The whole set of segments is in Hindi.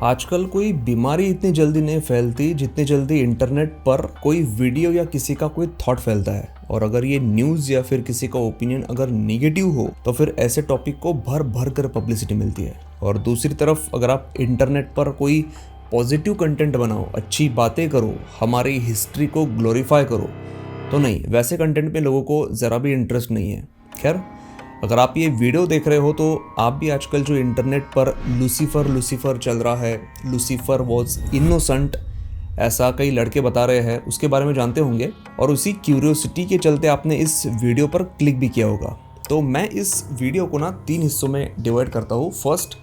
आजकल कोई बीमारी इतनी जल्दी नहीं फैलती जितनी जल्दी इंटरनेट पर कोई वीडियो या किसी का कोई थॉट फैलता है। और अगर ये न्यूज़ या फिर किसी का ओपिनियन अगर निगेटिव हो तो फिर ऐसे टॉपिक को भर भर कर पब्लिसिटी मिलती है। और दूसरी तरफ अगर आप इंटरनेट पर कोई पॉजिटिव कंटेंट बनाओ, अच्छी बातें करो, हमारी हिस्ट्री को ग्लोरीफाई करो, तो नहीं, वैसे कंटेंट में लोगों को ज़रा भी इंटरेस्ट नहीं है। खैर, अगर आप ये वीडियो देख रहे हो तो आप भी आजकल जो इंटरनेट पर लूसीफर चल रहा है, लूसीफर वॉज इनोसेंट, ऐसा कई लड़के बता रहे हैं, उसके बारे में जानते होंगे। और उसी क्यूरियोसिटी के चलते आपने इस वीडियो पर क्लिक भी किया होगा। तो मैं इस वीडियो को ना 3 हिस्सों में डिवाइड करता हूँ। फर्स्ट,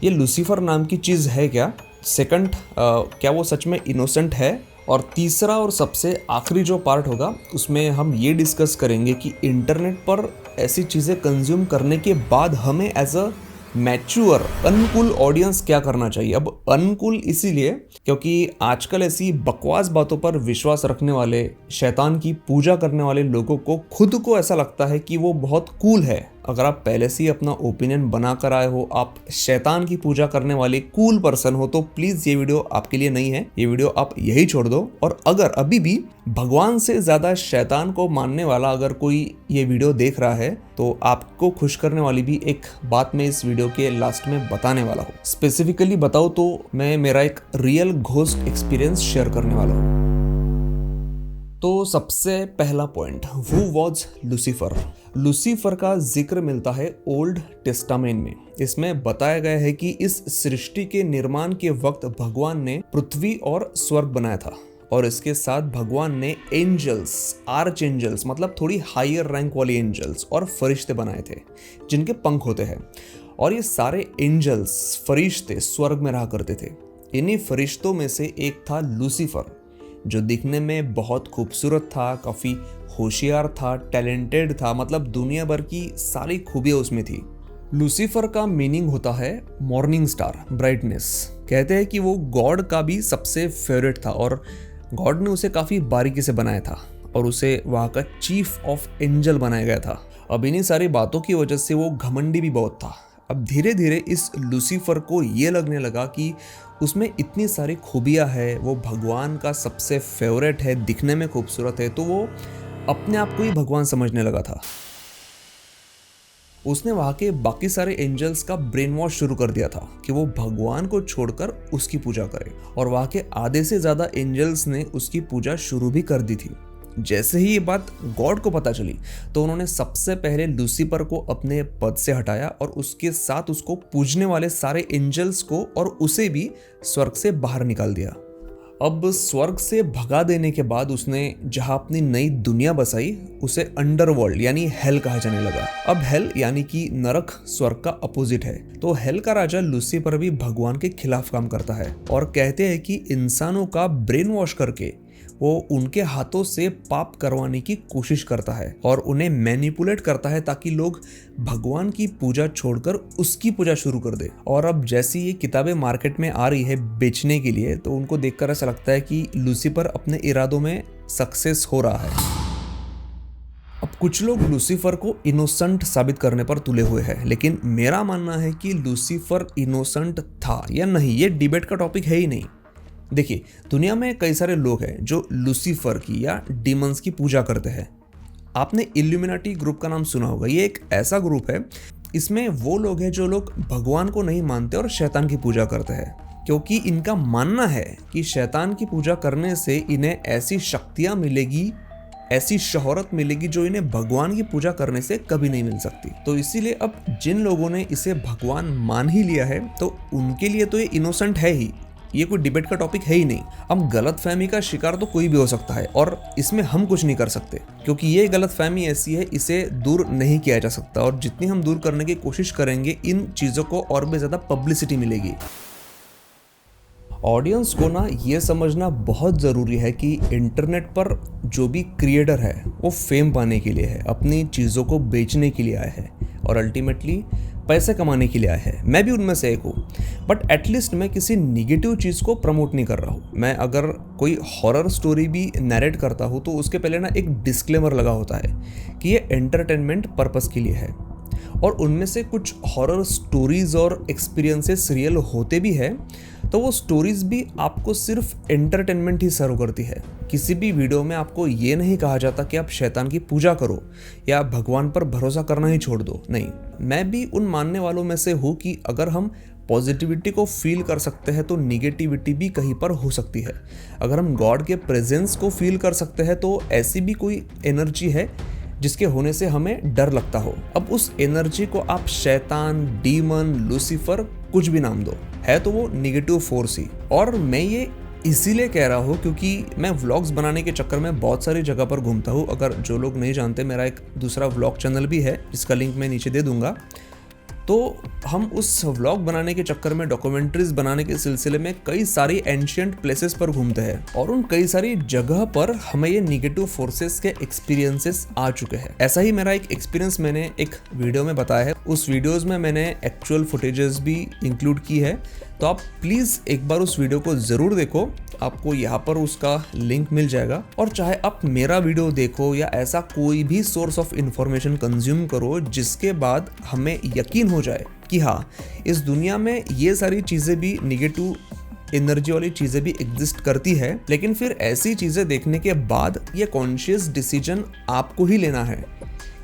ये लूसीफर नाम की चीज़ है क्या? सेकंड, क्या वो सच में इनोसेंट है? और तीसरा और सबसे आखिरी जो पार्ट होगा उसमें हम ये डिस्कस करेंगे कि इंटरनेट पर ऐसी चीज़ें कंज्यूम करने के बाद हमें as a mature uncool audience क्या करना चाहिए। अब अनकूल इसीलिए क्योंकि आजकल ऐसी बकवास बातों पर विश्वास रखने वाले, शैतान की पूजा करने वाले लोगों को खुद को ऐसा लगता है कि वो बहुत कूल है। अगर आप पहले से ही अपना ओपिनियन बना कर आए हो, आप शैतान की पूजा करने वाले कूल पर्सन हो, तो प्लीज़ ये वीडियो आपके लिए नहीं है। ये वीडियो आप यही छोड़ दो। और अगर अभी भी भगवान से ज़्यादा शैतान को मानने वाला अगर कोई ये वीडियो देख रहा है तो आपको खुश करने वाली भी एक बात मैं इस वीडियो के लास्ट में बताने वाला हूँ। स्पेसिफिकली बताओ तो मैं मेरा एक रियल घोस्ट एक्सपीरियंस शेयर करने वाला हूँ। तो सबसे पहला point, who was Lucifer. Lucifer का जिक्र मिलता है ओल्ड टेस्टामेंट में। इसमें बताया गया है कि इस सृष्टि के निर्माण के वक्त भगवान ने पृथ्वी और स्वर्ग बनाया था, और इसके साथ भगवान ने एंजल्स, आर्च एंजल्स मतलब थोड़ी हायर रैंक वाली एंजल्स और फरिश्ते बनाए थे जिनके पंख होते हैं। और ये सारे एंजल्स, फरिश्ते स्वर्ग में रहा करते थे। इन्हीं फरिश्तों में से एक था लूसीफर, जो दिखने में बहुत खूबसूरत था, काफ़ी होशियार था, टैलेंटेड था, मतलब दुनिया भर की सारी खूबियाँ उसमें थी। लूसीफर का मीनिंग होता है मॉर्निंग स्टार, ब्राइटनेस। कहते हैं कि वो गॉड का भी सबसे फेवरेट था और गॉड ने उसे काफ़ी बारीकी से बनाया था और उसे वहाँ का चीफ ऑफ एंजल बनाया गया था। अब इन्हीं सारी बातों की वजह से वो घमंडी भी बहुत था। अब धीरे धीरे इस लूसीफर को ये लगने लगा कि उसमें इतनी सारी खूबियाँ है, वो भगवान का सबसे फेवरेट है, दिखने में खूबसूरत है, तो वो अपने आप को ही भगवान समझने लगा था। उसने वहाँ के बाकी सारे एंजल्स का ब्रेन वॉश शुरू कर दिया था कि वो भगवान को छोड़कर उसकी पूजा करें, और वहाँ के आधे से ज़्यादा एंजल्स ने उसकी पूजा शुरू भी कर दी थी। जैसे ही ये बात गॉड को पता चली तो उन्होंने सबसे पहले लूसीफर को अपने पद से हटाया और उसके साथ उसको पूजने वाले सारे एंजल्स को और उसे भी स्वर्ग से बाहर निकाल दिया। अब स्वर्ग से भगा देने के बाद उसने जहां अपनी नई दुनिया बसाई उसे अंडरवर्ल्ड यानी हेल कहा जाने लगा। अब हेल यानी कि नरक स्वर्ग का अपोजिट है। तो हेल का राजा लूसीफर भी भगवान के खिलाफ काम करता है और कहते हैं कि इंसानों का ब्रेन वॉश करके वो उनके हाथों से पाप करवाने की कोशिश करता है और उन्हें मैनिपुलेट करता है ताकि लोग भगवान की पूजा छोड़कर उसकी पूजा शुरू कर दे। और अब जैसी ये किताबें मार्केट में आ रही है बेचने के लिए, तो उनको देखकर ऐसा लगता है कि लूसीफर अपने इरादों में सक्सेस हो रहा है। अब कुछ लोग लूसीफर को इनोसेंट साबित करने पर तुले हुए हैं, लेकिन मेरा मानना है कि लूसीफर इनोसेंट था या नहीं, ये डिबेट का टॉपिक है ही नहीं। देखिए, दुनिया में कई सारे लोग हैं जो लूसीफर की या डीमंस की पूजा करते हैं। आपने इल्यूमिनाटी ग्रुप का नाम सुना होगा। ये एक ऐसा ग्रुप है, इसमें वो लोग हैं जो लोग भगवान को नहीं मानते और शैतान की पूजा करते हैं, क्योंकि इनका मानना है कि शैतान की पूजा करने से इन्हें ऐसी शक्तियाँ मिलेगी, ऐसी शोहरत मिलेगी जो इन्हें भगवान की पूजा करने से कभी नहीं मिल सकती। तो इसीलिए अब जिन लोगों ने इसे भगवान मान ही लिया है तो उनके लिए तो ये इनोसेंट है ही, ये कोई डिबेट का टॉपिक है ही नहीं। अब गलतफहमी का शिकार तो कोई भी हो सकता है और इसमें हम कुछ नहीं कर सकते, क्योंकि ये गलतफहमी ऐसी है, इसे दूर नहीं किया जा सकता। और जितनी हम दूर करने की कोशिश करेंगे इन चीज़ों को और भी ज़्यादा पब्लिसिटी मिलेगी। ऑडियंस को ना ये समझना बहुत ज़रूरी है कि इंटरनेट पर जो भी क्रिएटर है वो फेम पाने के लिए है, अपनी चीज़ों को बेचने के लिए आया है और अल्टीमेटली पैसे कमाने के लिए आया है। मैं भी उनमें से एक हूँ, बट एटलीस्ट मैं किसी निगेटिव चीज़ को प्रमोट नहीं कर रहा हूँ। मैं अगर कोई हॉरर स्टोरी भी नरेट करता हूँ तो उसके पहले ना एक डिस्क्लेमर लगा होता है कि ये एंटरटेनमेंट पर्पस के लिए है। और उनमें से कुछ हॉरर स्टोरीज और एक्सपीरियंसेस रियल होते भी हैं, तो वो स्टोरीज भी आपको सिर्फ एंटरटेनमेंट ही सर्व करती है। किसी भी वीडियो में आपको ये नहीं कहा जाता कि आप शैतान की पूजा करो या भगवान पर भरोसा करना ही छोड़ दो। नहीं, मैं भी उन मानने वालों में से हूँ कि अगर हम पॉजिटिविटी को फील कर सकते हैं तो निगेटिविटी भी कहीं पर हो सकती है। अगर हम गॉड के प्रेजेंस को फील कर सकते हैं तो ऐसी भी कोई एनर्जी है जिसके होने से हमें डर लगता हो। अब उस एनर्जी को आप शैतान, डीमन, लूसीफर, कुछ भी नाम दो, है तो वो निगेटिव फोर्स ही। और मैं ये इसीलिए कह रहा हूँ क्योंकि मैं व्लॉग्स बनाने के चक्कर में बहुत सारी जगह पर घूमता हूँ। अगर जो लोग नहीं जानते, मेरा एक दूसरा व्लॉग चैनल भी है जिसका लिंक मैं नीचे दे दूंगा। तो हम उस व्लॉग बनाने के चक्कर में, डॉक्यूमेंट्रीज बनाने के सिलसिले में कई सारी एंशिएंट प्लेसेस पर घूमते हैं और उन कई सारी जगह पर हमें ये निगेटिव फोर्सेस के एक्सपीरियंसेस आ चुके हैं। ऐसा ही मेरा एक एक्सपीरियंस मैंने एक वीडियो में बताया है। उस वीडियोस में मैंने एक्चुअल फुटेजेस भी इंक्लूड की है, तो आप प्लीज़ एक बार उस वीडियो को ज़रूर देखो। आपको यहाँ पर उसका लिंक मिल जाएगा। और चाहे आप मेरा वीडियो देखो या ऐसा कोई भी सोर्स ऑफ इंफॉर्मेशन कंज्यूम करो जिसके बाद हमें यकीन हो जाए कि हाँ, इस दुनिया में ये सारी चीज़ें भी, निगेटिव एनर्जी वाली चीज़ें भी एग्जिस्ट करती है, लेकिन फिर ऐसी चीज़ें देखने के बाद ये कॉन्शियस डिसीजन आपको ही लेना है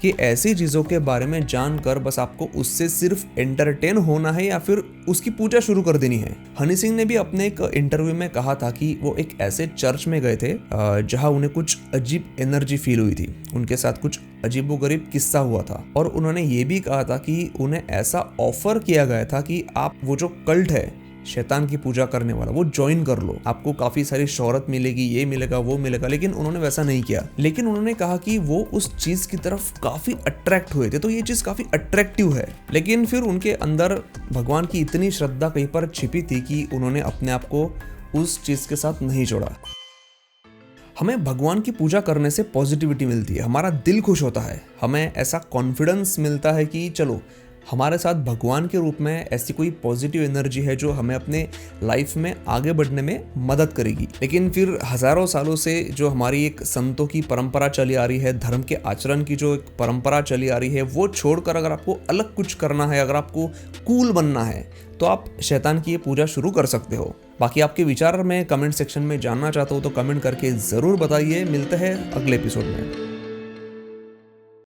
कि ऐसी चीज़ों के बारे में जानकर बस आपको उससे सिर्फ एंटरटेन होना है या फिर उसकी पूजा शुरू कर देनी है। हनी सिंह ने भी अपने एक इंटरव्यू में कहा था कि वो एक ऐसे चर्च में गए थे जहां उन्हें कुछ अजीब एनर्जी फील हुई थी, उनके साथ कुछ अजीबोगरीब किस्सा हुआ था। और उन्होंने ये भी कहा था कि उन्हें ऐसा ऑफर किया गया था कि आप वो जो कल्ट है शैतान की पूजा करने वाला, वो ज्वाइन कर लो, आपको काफी सारी शोहरत मिलेगी, ये मिलेगा, वो मिलेगा। लेकिन उन्होंने वैसा नहीं किया। लेकिन उन्होंने कहा कि वो उस चीज की तरफ काफी अट्रैक्ट हुए थे, तो ये चीज काफी अट्रैक्टिव है। लेकिन फिर उनके अंदर भगवान की इतनी श्रद्धा कहीं पर छिपी थी कि उन्होंने अपने आप को उस चीज के साथ नहीं जोड़ा। हमें भगवान की पूजा करने से पॉजिटिविटी मिलती है, हमारा दिल खुश होता है, हमें ऐसा कॉन्फिडेंस मिलता है कि चलो, हमारे साथ भगवान के रूप में ऐसी कोई पॉजिटिव एनर्जी है जो हमें अपने लाइफ में आगे बढ़ने में मदद करेगी। लेकिन फिर हजारों सालों से जो हमारी एक संतों की परंपरा चली आ रही है, धर्म के आचरण की जो एक परंपरा चली आ रही है, वो छोड़कर अगर आपको अलग कुछ करना है, अगर आपको कूल बनना है, तो आप शैतान की ये पूजा शुरू कर सकते हो। बाकी आपके विचार मैं कमेंट सेक्शन में जानना चाहता हूँ, तो कमेंट करके ज़रूर बताइए। मिलते हैं अगले एपिसोड में।